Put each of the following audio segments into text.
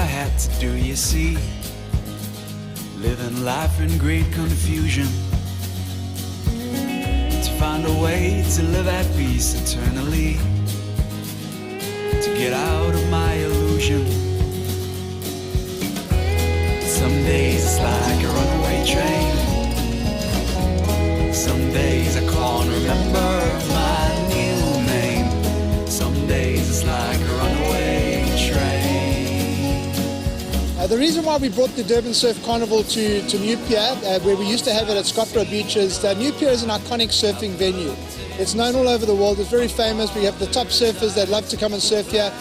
had to do, you see. Living life in great confusion, to find a way to live at peace eternally, to get out of my illusion. Some days it's like a runaway train, some days I can't remember my new name, some days it's like a runaway train. The reason why we brought the Durban Surf Carnival to New Pier, where we used to have it at Scotland Beach, is that New Pier is an iconic surfing venue. It's known all over the world, it's very famous. We have the top surfers that love to come and surf here.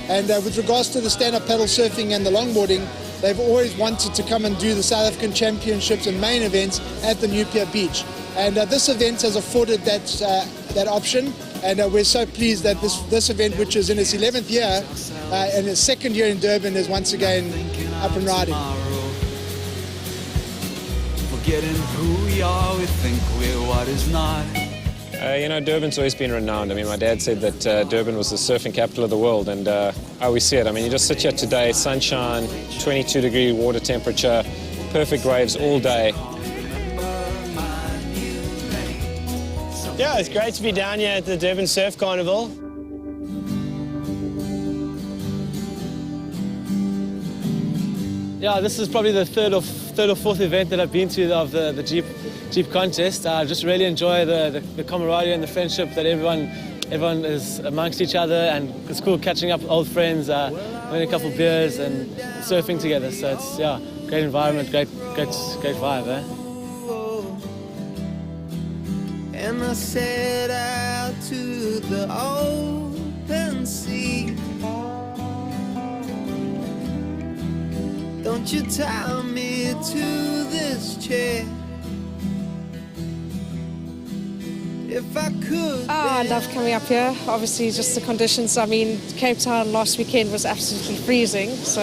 And with regards to the stand-up paddle surfing and the longboarding, they've always wanted to come and do the South African Championships and main events at the New Pier Beach. And this event has afforded that option. And we're so pleased that this event, which is in its 11th year and its second year in Durban, is once again up and riding. Forgetting who we are, we think we're what is not. You know, Durban's always been renowned. I mean, my dad said that Durban was the surfing capital of the world, and I always see it. I mean, you just sit here today, sunshine, 22-degree water temperature, perfect waves all day. Yeah, it's great to be down here at the Durban Surf Carnival. Yeah, this is probably the third or fourth event that I've been to of the Jeep contest. I just really enjoy the camaraderie and the friendship that everyone is amongst each other, and it's cool catching up with old friends, having a couple of beers and surfing together. So it's, yeah, great environment, great vibe, eh? And I set out to the open sea. Don't you tie me to this chair. If I could. I love coming up here. Obviously, just the conditions. I mean, Cape Town last weekend was absolutely freezing, so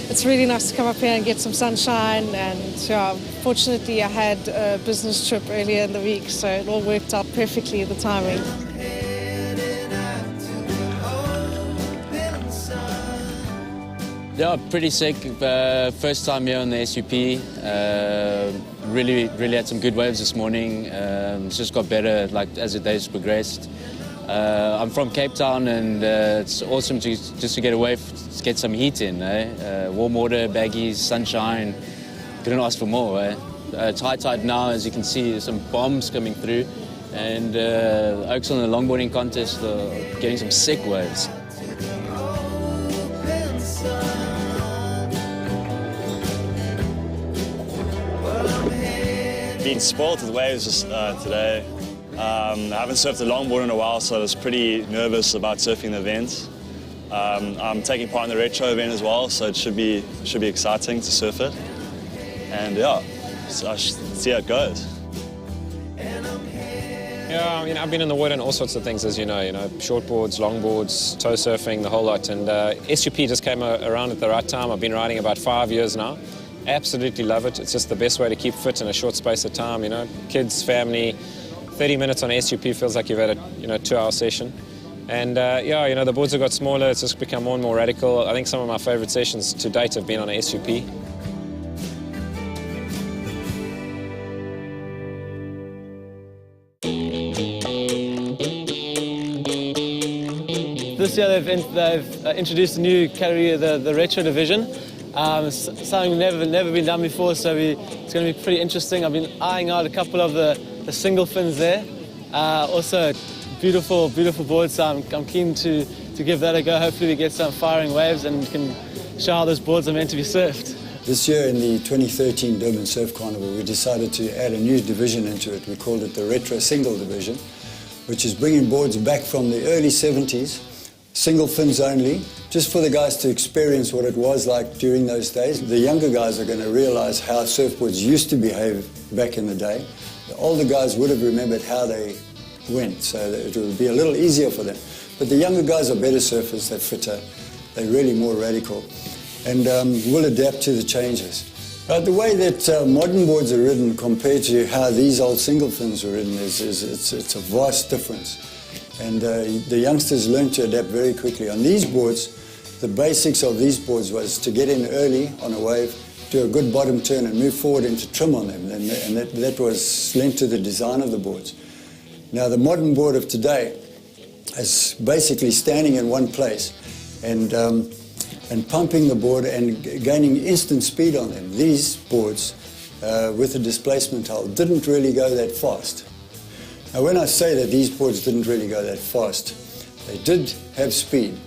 it's really nice to come up here and get some sunshine. And yeah, fortunately, I had a business trip earlier in the week, so it all worked out perfectly, the timing. Yeah, pretty sick. First time here on the SUP. Really had some good waves this morning. It's just got better as the days progressed. I'm from Cape Town, and it's awesome just to get away, to get some heat in. Warm water, baggies, sunshine. Couldn't ask for more. It's high tide now, as you can see. There's some bombs coming through, and Oaks on the longboarding contest are getting some sick waves. Been spoiled with waves today. I haven't surfed a longboard in a while, so I was pretty nervous about surfing the event. I'm taking part in the retro event as well, so it should be exciting to surf it. And yeah, so I should see how it goes. Yeah, I mean, I've been in the water and all sorts of things, as you know, shortboards, longboards, tow surfing, the whole lot. And SUP just came around at the right time. I've been riding about 5 years now. Absolutely love it. It's just the best way to keep fit in a short space of time, Kids, family, 30 minutes on SUP feels like you've had a 2-hour session. And yeah, the boards have got smaller. It's just become more and more radical. I think some of my favorite sessions to date have been on a SUP. This year they've introduced a new category, the retro division. Something never been done before, so it's going to be pretty interesting. I've been eyeing out a couple of the single fins there. Also, beautiful boards, so I'm keen to give that a go. Hopefully we get some firing waves and can show how those boards are meant to be surfed. This year in the 2013 Durban Surf Carnival, we decided to add a new division into it. We called it the Retro Single Division, which is bringing boards back from the early 70s, single fins only, just for the guys to experience what it was like during those days. The younger guys are going to realize how surfboards used to behave back in the day. The older guys would have remembered how they went, so that it would be a little easier for them. But the younger guys are better surfers, they're fitter, they're really more radical, and will adapt to the changes. The way that modern boards are ridden compared to how these old single fins were ridden it's a vast difference. And the youngsters learn to adapt very quickly. On these boards, the basics of these boards was to get in early on a wave, do a good bottom turn and move forward into trim on them, and that was linked to the design of the boards. Now the modern board of today is basically standing in one place and pumping the board and gaining instant speed on them. These boards with a displacement hull didn't really go that fast. Now when I say that these boards didn't really go that fast, they did have speed,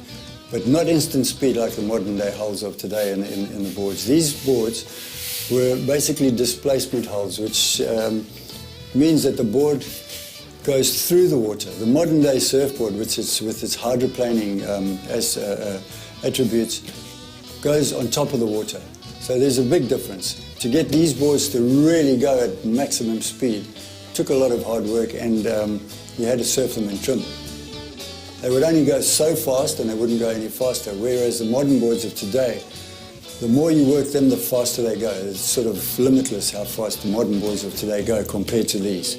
but not instant speed like the modern day hulls of today in the boards. These boards were basically displacement hulls, which means that the board goes through the water. The modern day surfboard, which is with its hydroplaning attributes, goes on top of the water. So there's a big difference. To get these boards to really go at maximum speed took a lot of hard work, and you had to surf them in trim. They would only go so fast and they wouldn't go any faster, whereas the modern boards of today, the more you work them, the faster they go. It's sort of limitless how fast the modern boards of today go compared to these.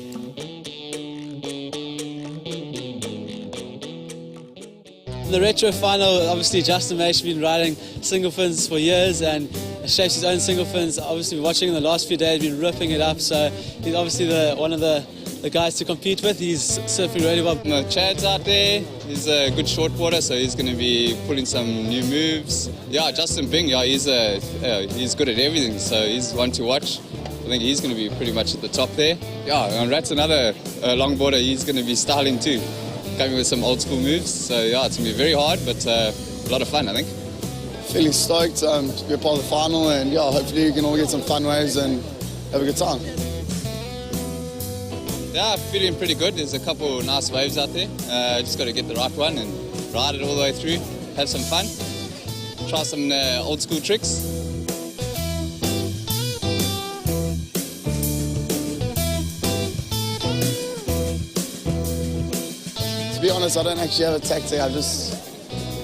The retro final, obviously Justin Mace has been riding single fins for years and shapes his own single fins. Obviously watching in the last few days, been ripping it up, so he's obviously one of the guys to compete with. He's surfing really well. Chad's out there, he's a good shortboarder, so he's going to be pulling some new moves. Yeah, Justin Bing, yeah, he's good at everything, so he's one to watch. I think he's going to be pretty much at the top there. Yeah, and Rat's another longboarder, he's going to be styling too, coming with some old school moves. So yeah, it's going to be very hard, but a lot of fun, I think. Feeling stoked to be a part of the final, and yeah, hopefully we can all get some fun waves and have a good time. Yeah, feeling pretty good. There's a couple nice waves out there. Just got to get the right one and ride it all the way through, have some fun, try some old school tricks. To be honest, I don't actually have a tactic. I just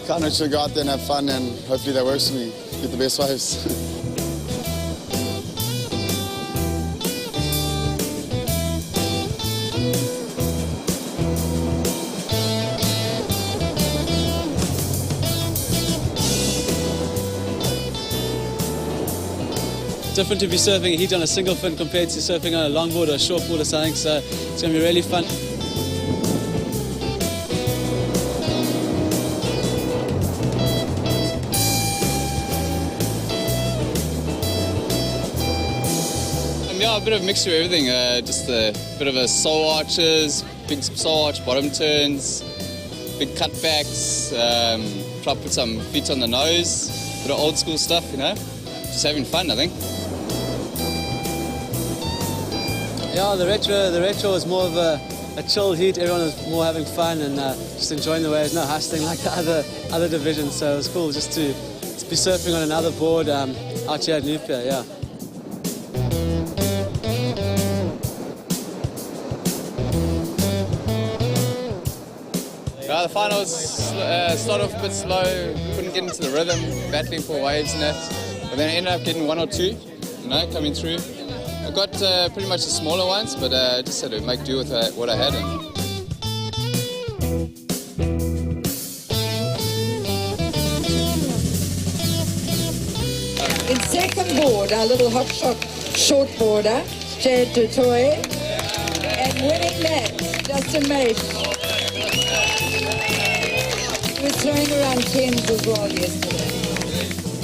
kind of should go out there and have fun, and hopefully that works for me, get the best waves. Different to be surfing a heat on a single fin compared to surfing on a longboard or a shortboard or something, so it's going to be really fun. Yeah, a bit of a mixture of everything. Just a bit of a soul arches, big soul arch bottom turns, big cutbacks, try to put some feet on the nose, bit of old school stuff, you know. Just having fun, I think. Yeah, the retro was more of a chill heat. Everyone was more having fun and just enjoying the waves, no hustling like the other divisions. So it was cool just to be surfing on another board out here at Pier, yeah. Yeah, the finals started off a bit slow, couldn't get into the rhythm, battling for waves and that. But then I ended up getting one or two, you know, coming through. I got pretty much the smaller ones, but just had to make do with what I had. In second board, our little hotshot shortboarder, Chad Dutoy, and winning that, Justin Mace. He was throwing around 10s as well yesterday.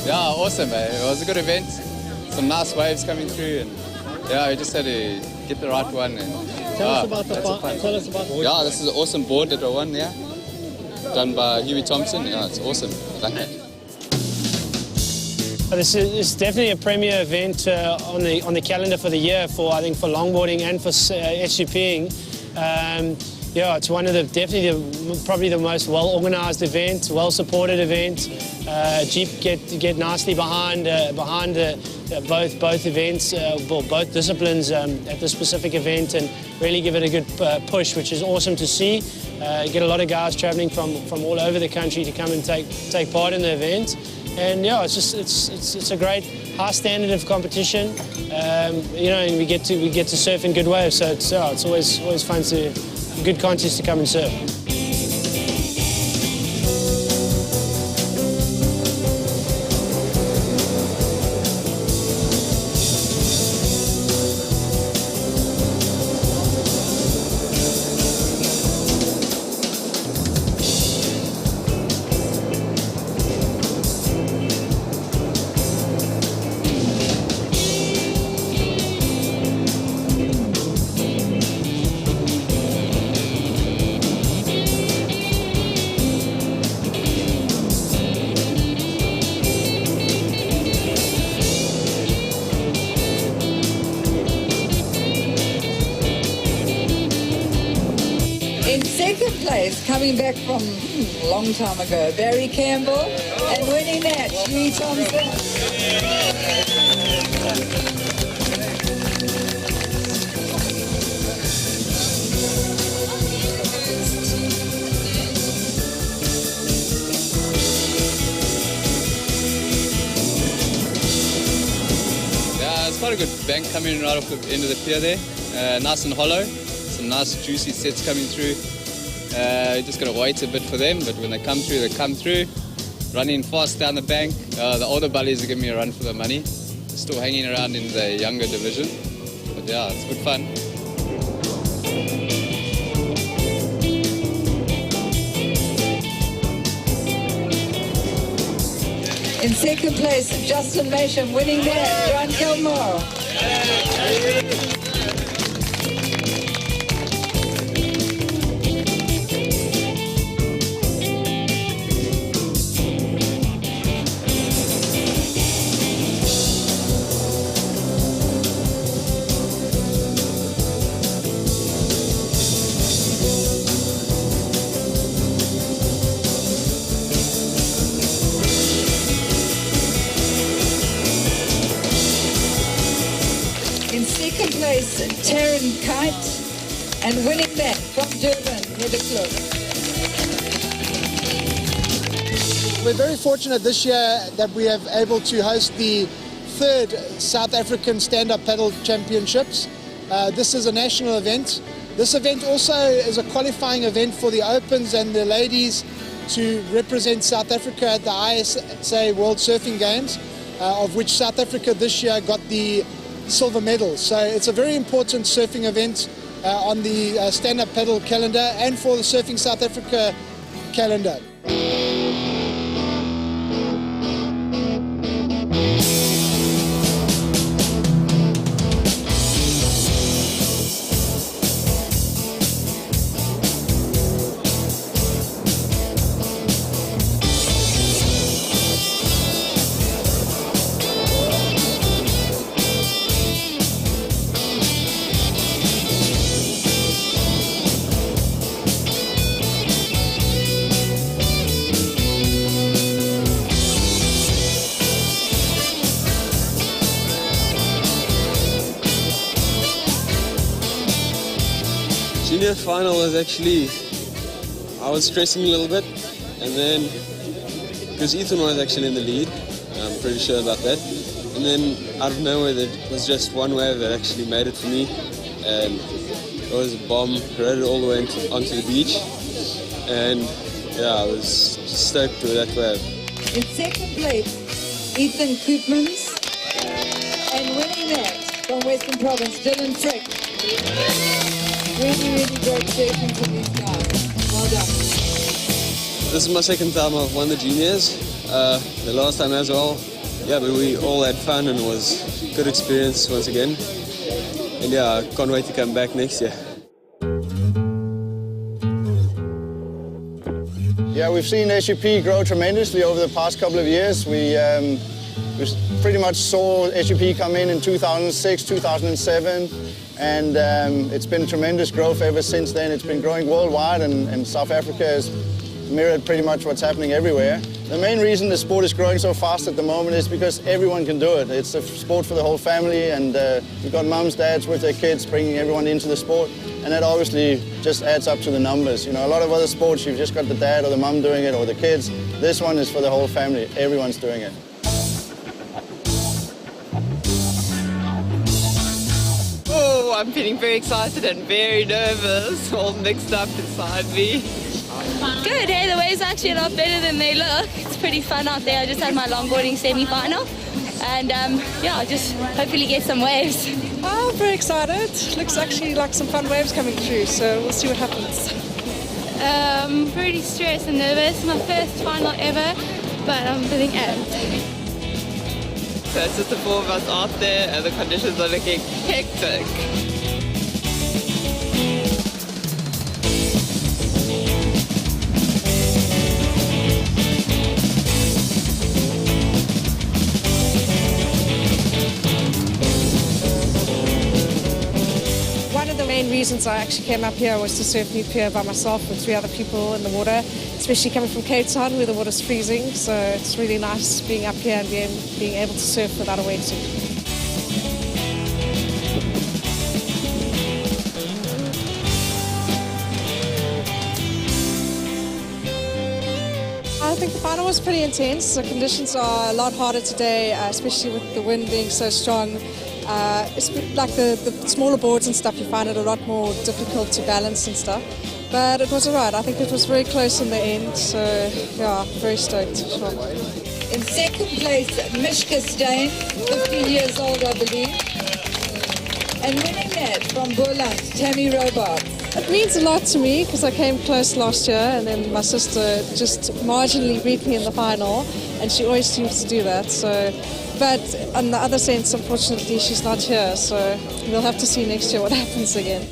Yeah, awesome, eh? It was a good event. Some nice waves coming through, and yeah, we just had to get the right one. And Tell us about the board. Yeah, this is an awesome board that I won, yeah. Done by Huey Thompson. Yeah, it's awesome. Thank you. This is definitely a premier event on the calendar for the year for, I think, for longboarding and for SUPing. Yeah, it's one of probably the most well-organised event, well-supported event. Jeep get nicely behind both events, both disciplines at this specific event, and really give it a good push, which is awesome to see. You get a lot of guys travelling from all over the country to come and take part in the event. And yeah, it's a great high standard of competition, you know, and we get to surf in good waves. So it's always fun to good contest to come and surf. third place, coming back from a long time ago, Barry Campbell, and winning that, Lee Thompson. It's quite a good bank coming right off the end of the pier there. Nice and hollow. Some nice juicy sets coming through. Just got to wait a bit for them, but when they come through, they come through. Running fast down the bank. The older bullies are giving me a run for their money. Still hanging around in the younger division. But yeah, it's good fun. In second place, Justin Masham, winning that, John Gilmore. In second place, Taryn Kite, and winning that from Durban, Heather Klug. We're very fortunate this year that we have able to host the third South African Stand-Up Paddle Championships. This is a national event. This event also is a qualifying event for the Opens and the ladies to represent South Africa at the ISA World Surfing Games, of which South Africa this year got the silver medal. So it's a very important surfing event on the stand-up paddle calendar and for the Surfing South Africa calendar. Junior final was actually, I was stressing a little bit, and then, because Ethan was actually in the lead, I'm pretty sure about that, and then out of nowhere there was just one wave that actually made it for me, and it was a bomb, rode it all the way onto the beach, and yeah, I was stoked with that wave. In second place, Ethan Koopmans, and winning that from Western Province, Dylan Frick. Really, really great surfing for these guys. Well done. This is my second time I've won the juniors. The last time as well. Yeah, but we all had fun and it was a good experience once again. And yeah, I can't wait to come back next year. Yeah, we've seen SUP grow tremendously over the past couple of years. We pretty much saw SUP come in 2006, 2007. And it's been tremendous growth ever since then. It's been growing worldwide, and South Africa has mirrored pretty much what's happening everywhere. The main reason the sport is growing so fast at the moment is because everyone can do it. It's a sport for the whole family, and you've got mums, dads with their kids bringing everyone into the sport, and that obviously just adds up to the numbers. You know, a lot of other sports, you've just got the dad or the mum doing it, or the kids. This one is for the whole family. Everyone's doing it. Oh, I'm feeling very excited and very nervous, all mixed up inside me. Good, hey, the waves are actually a lot better than they look. It's pretty fun out there. I just had my longboarding semi-final, and yeah, just hopefully get some waves. Oh, very excited. Looks actually like some fun waves coming through, so we'll see what happens. Pretty stressed and nervous. My first final ever, but I'm feeling amped. So it's just the four of us out there and the conditions are looking hectic. One of the main reasons I actually came up here was to surf New Pier by myself with 3 other people in the water, especially coming from Cape Town where the water's freezing. So it's really nice being up here and being able to surf without a wetsuit. I think the final was pretty intense. The conditions are a lot harder today, especially with the wind being so strong. It's like the smaller boards and stuff, you find it a lot more difficult to balance and stuff. But it was alright. I think it was very close in the end. So yeah, very stoked. Sure. In second place, Mishka Stein, 15 years old, I believe. And winning that from Boland, Tammy Robart. It means a lot to me because I came close last year and then my sister just marginally beat me in the final, and she always seems to do that. So, but on the other sense, unfortunately, she's not here, so we'll have to see next year what happens again.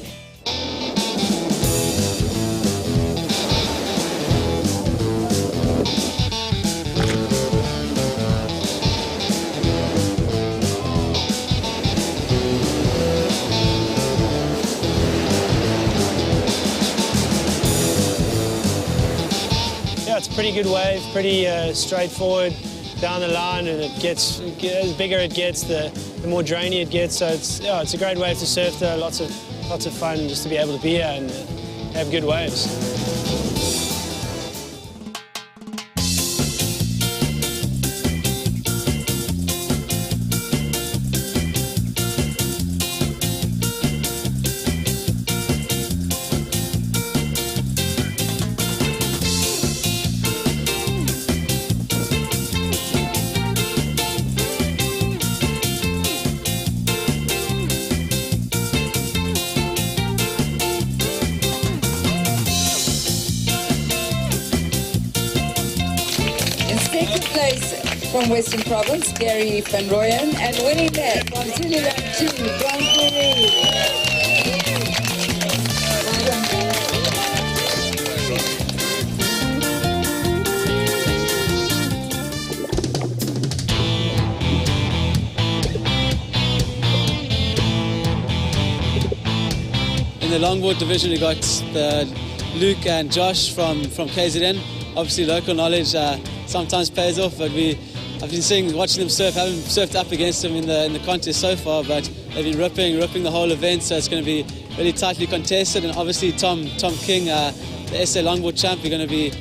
It's a pretty good wave, pretty straightforward down the line, and it gets as bigger it gets, the more drainy it gets. So it's a great wave to surf. There, lots of fun just to be able to be here and have good waves. From Western Province, Gary Van Rooyen, and winning that from Zululand 2, Grand Peru. In the longboard division, we got Luke and Josh from KZN. Obviously, local knowledge sometimes pays off, but I've been watching them surf. I haven't surfed up against them in the contest so far, but they've been ripping the whole event. So it's going to be really tightly contested. And obviously Tom King, the SA Longboard champ, are going to be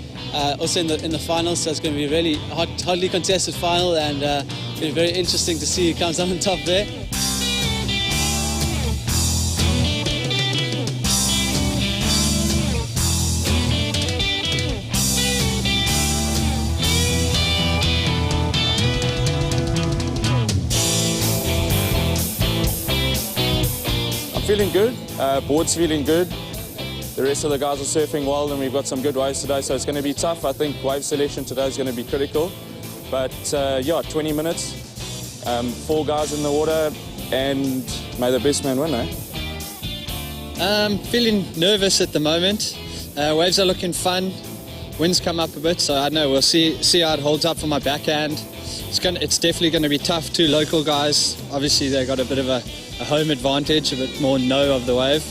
also in the final. So it's going to be a really hotly contested final, and it'll be very interesting to see who comes out on top there. Feeling good, board's feeling good. The rest of the guys are surfing well, and we've got some good waves today, so it's going to be tough. I think wave selection today is going to be critical. But yeah, 20 minutes, 4 guys in the water, and may the best man win, eh? Feeling nervous at the moment. Waves are looking fun. Wind's come up a bit, so I don't know. We'll see how it holds up for my backhand. It's definitely going to be tough. 2 local guys. Obviously, they got a bit of a home advantage, a bit more know of the wave.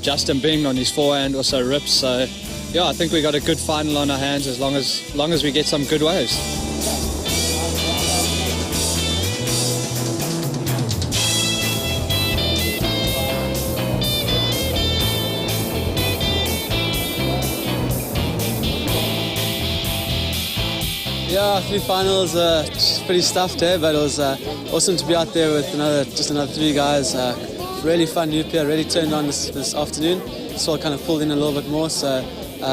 Justin Bing on his forehand also rips. So yeah, I think we got a good final on our hands as long as we get some good waves. Yeah, 3 finals, pretty stuffed here, but it was awesome to be out there with another 3 guys. Really fun New Pier, really turned on this afternoon. So I kind of pulled in a little bit more, so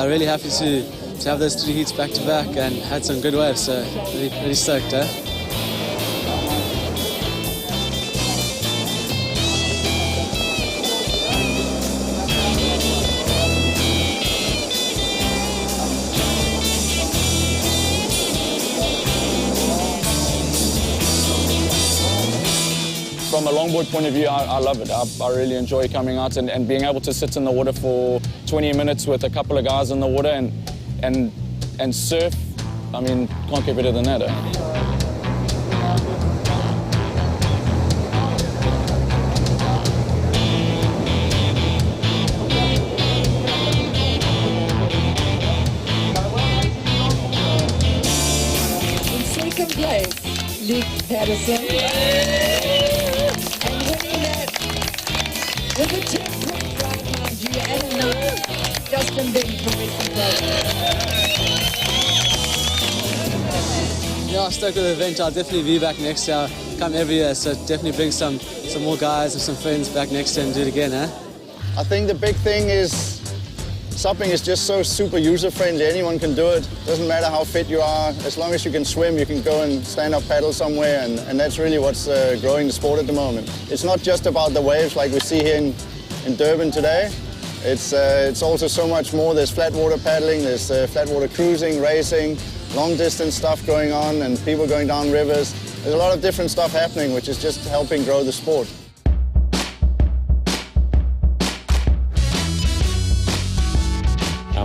really happy to have those 3 heats back to back and had some good waves, so really stoked. From a longboard point of view, I love it. I really enjoy coming out and being able to sit in the water for 20 minutes with a couple of guys in the water and surf. I mean, can't get better than that, eh? Patterson. And winning that with a 10-point ride, mind you, and a 9, Justin Bing from Western Province. Yeah, I stuck with the event. I'll definitely be back next year. Come every year, so definitely bring some more guys and some friends back next year and do it again, eh? I think the big thing is supping is just so super user-friendly. Anyone can do it. Doesn't matter how fit you are. As long as you can swim, you can go and stand-up paddle somewhere, and that's really what's growing the sport at the moment. It's not just about the waves like we see here in Durban today. It's also so much more. There's flat water paddling, there's flat water cruising, racing, long-distance stuff going on, and people going down rivers. There's a lot of different stuff happening, which is just helping grow the sport.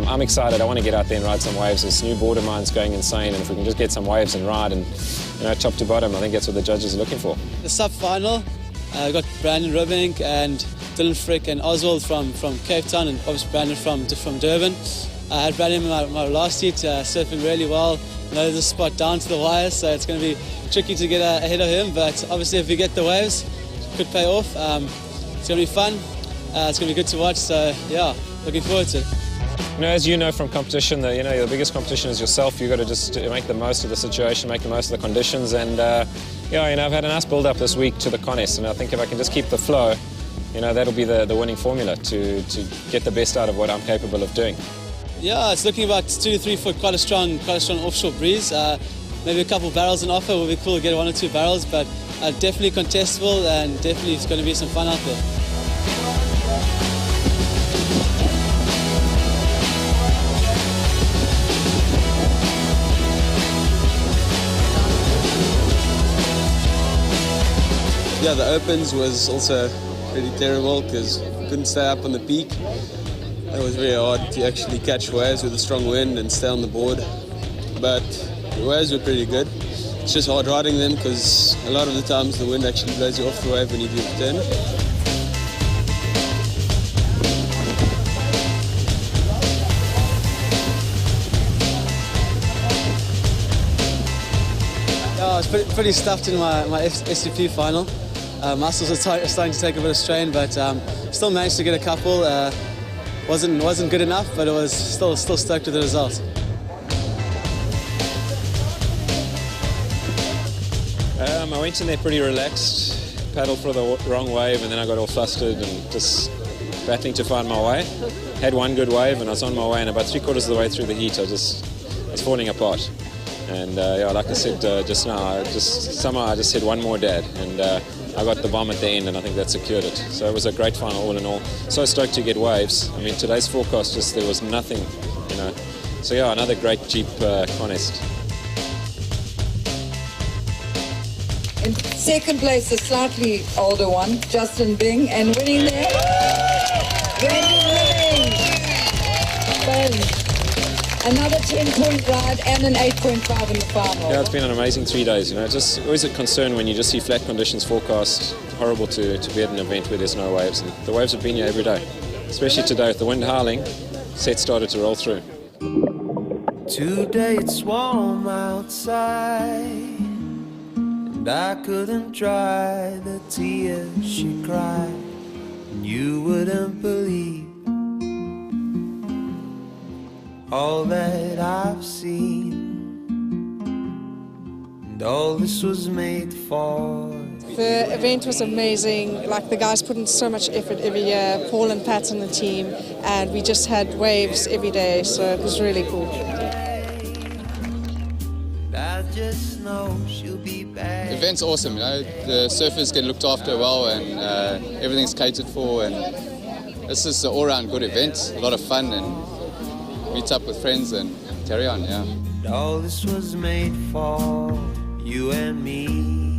I'm excited. I want to get out there and ride some waves. This new board of mine's going insane, and if we can just get some waves and ride, and top to bottom, I think that's what the judges are looking for. The sub-final, I got Brandon Rubink and Dylan Frick and Oswald from Cape Town, and obviously Brandon from Durban. I had Brandon in my last heat, surfing really well. I know the spot down to the wire, so it's going to be tricky to get ahead of him, but obviously if we get the waves, it could pay off. It's going to be fun. It's going to be good to watch, so yeah, looking forward to it. As you know from competition, the biggest competition is yourself. You've got to just make the most of the situation, make the most of the conditions, and I've had a nice build-up this week to the contest, and I think if I can just keep the flow, that'll be the winning formula to get the best out of what I'm capable of doing. Yeah, it's looking about 2 to 3 foot, quite a strong offshore breeze. Maybe a couple barrels on offer will be cool to get 1 or 2 barrels, but definitely contestable, and definitely it's going to be some fun out there. Yeah, the opens was also pretty terrible because we couldn't stay up on the peak. It was very hard to actually catch waves with a strong wind and stay on the board. But the waves were pretty good. It's just hard riding them because a lot of the times the wind actually blows you off the wave when you do the turn. Yeah, I was pretty stuffed in my SUP final. Muscles are starting to take a bit of strain, but still managed to get a couple. Wasn't good enough, but it was still stoked with the result. I went in there pretty relaxed, paddled for the wrong wave, and then I got all flustered and just battling to find my way. Had one good wave, and I was on my way, and about 3/4 of the way through the heat, I was falling apart. And like I said just now, somehow I just said one more dad, and I got the bomb at the end, and I think that secured it. So it was a great final all in all. So stoked to get waves. I mean, today's forecast, there was nothing, So yeah, another great Jeep contest. In second place, the slightly older one, Justin Bing, and winning there, another 10-point ride and an 8.5 in the final. Yeah, it's been an amazing 3 days. It's just always a concern when you just see flat conditions forecast. Horrible to be at an event where there's no waves. And the waves have been here every day, especially today with the wind howling. Sets started to roll through. Today it's warm outside, and I couldn't dry the tears she cried. And you wouldn't believe all that I've seen, and all this was made for. The event was amazing. Like, the guys put in so much effort every year, Paul and Pat and the team, and we just had waves every day, so it was really cool. I just know she'll be back. The event's awesome, the surfers get looked after well, and everything's catered for, and this is an all-round good event, a lot of fun, and meet up with friends and carry on, yeah. All this was made for you and me.